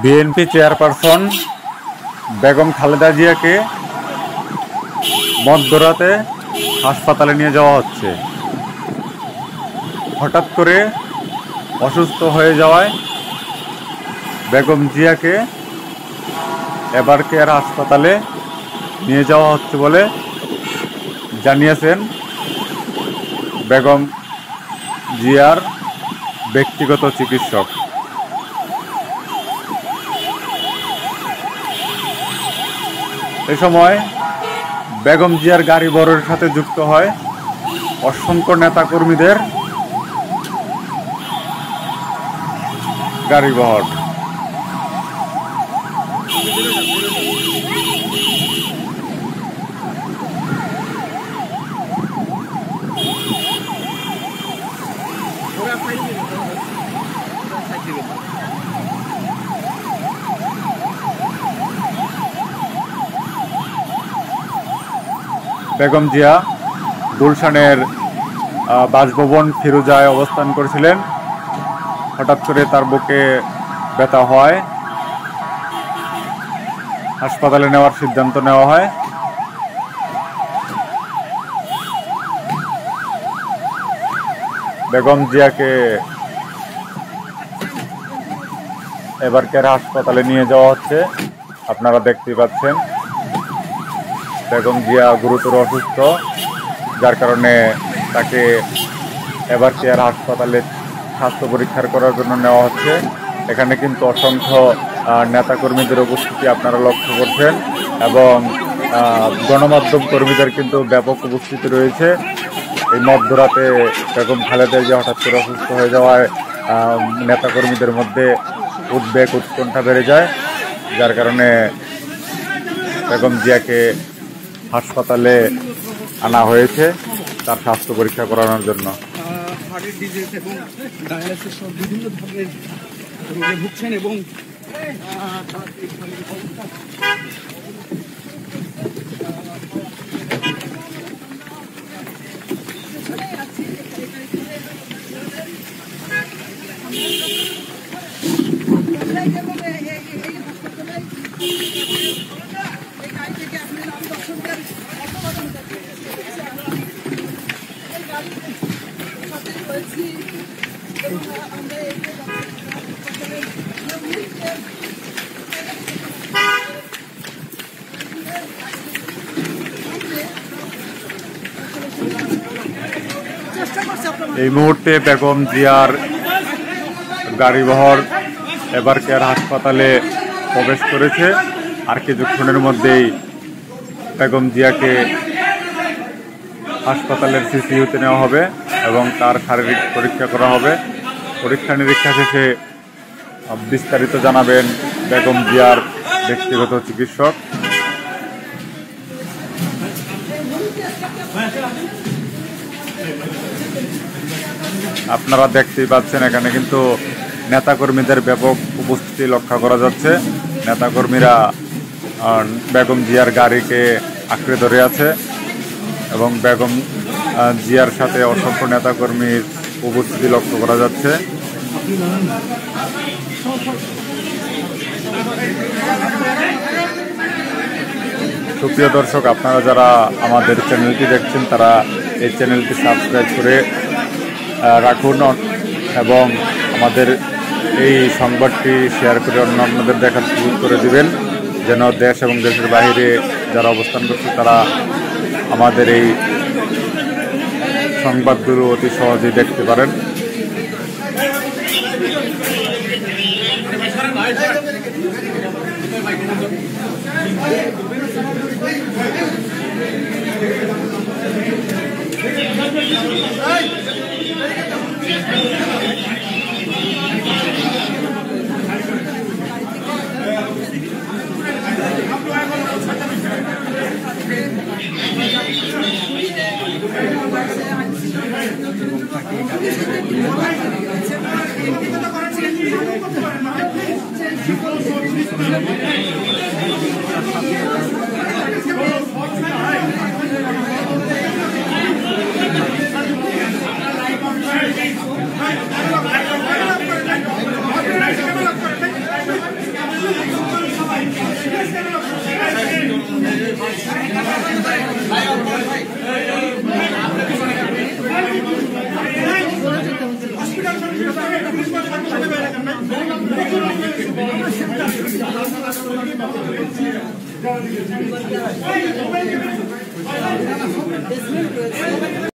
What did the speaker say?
BNP chairperson Begum Khaleda জিয়াকে মধ্যরাতে হাসপাতালে নিয়ে যাওয়া হচ্ছে। হঠাৎ করে অসুস্থ হয়ে যাওয়ায় বেগম জিয়াকে এভার কেয়ার হাসপাতালে নিয়ে যাওয়া হচ্ছে বলে জানিয়েছেন বেগম জিয়ার ব্যক্তিগত চিকিৎসক। এ সময় বেগম জিয়ার গাড়ি বহরের সাথে যুক্ত হয় অসংখ্য নেতাকর্মীদের গাড়ি বহর। বেগম জিয়া গুলশানের বাসভবন ফিরোজায় অবস্থান করেছিলেন। হঠাৎ করে তার বুকে ব্যথা হয়, হাসপাতালে নেওয়ার সিদ্ধান্ত নেওয়া হয়। বেগম জিয়াকে এভার কেয়ার হাসপাতালে নিয়ে যাওয়া হচ্ছে। আপনারা দেখতেই পাচ্ছেন বেগম জিয়া গুরুতর অসুস্থ, যার কারণে তাকে এভার কেয়ার হাসপাতালে স্বাস্থ্য পরীক্ষা করার জন্য নেওয়া হচ্ছে। এখানে কিন্তু অসংখ্য নেতাকর্মীদের উপস্থিতি আপনারা লক্ষ্য করছেন এবং গণমাধ্যম কর্মীদের কিন্তু ব্যাপক উপস্থিতি রয়েছে। এই মধ্যরাতে বেগম খালেদা জিয়া হঠাৎ করে অসুস্থ হয়ে যাওয়ায় নেতাকর্মীদের মধ্যে উদ্বেগ উৎকণ্ঠা বেড়ে যায়, যার কারণে বেগম জিয়াকে হাসপাতালে আনা হয়েছে তার স্বাস্থ্য পরীক্ষা করানোর জন্য। হার্টের ডিজিজ এবং ডায়ালিসিস সহ বিভিন্ন ধরনের রোগে ভুগছেন এবং এই মুহূর্তে বেগম জিয়ার গাড়িবহর এভার কেয়ার হাসপাতালে প্রবেশ করেছে। আর কিছুক্ষণের মধ্যেই বেগম জিয়াকে হাসপাতালের সিসিইউতে নেওয়া হবে এবং তার শারীরিক পরীক্ষা করা হবে। পরীক্ষা নিরীক্ষা শেষে বিস্তারিত জানাবেন বেগম জিয়ার ব্যক্তিগত চিকিৎসক। আপনারা দেখতেই পাচ্ছেন এখানে কিন্তু নেতাকর্মীদের ব্যাপক উপস্থিতি লক্ষ্য করা যাচ্ছে। নেতাকর্মীরা বেগম জিয়ার গাড়িকে আঁকড়ে ধরে আছে এবং বেগম জিয়ার সাথে অসংখ্য নেতাকর্মীর উপস্থিতি লক্ষ্য করা যাচ্ছে। সুপ্রিয় দর্শক, আপনারা যারা আমাদের চ্যানেলটি দেখছেন তারা এই চ্যানেলটি সাবস্ক্রাইব করে রাখুন এবং আমাদের এই সংবাদটি শেয়ার করে অন্যান্যদের দেখার সুযোগ করে দিবেন, যেন দেশ এবং দেশের বাইরে যারা অবস্থান করছে তারা আমাদের এই সংবাদগুলো অতি সহজেই দেখতে পারেন। হসপিটাল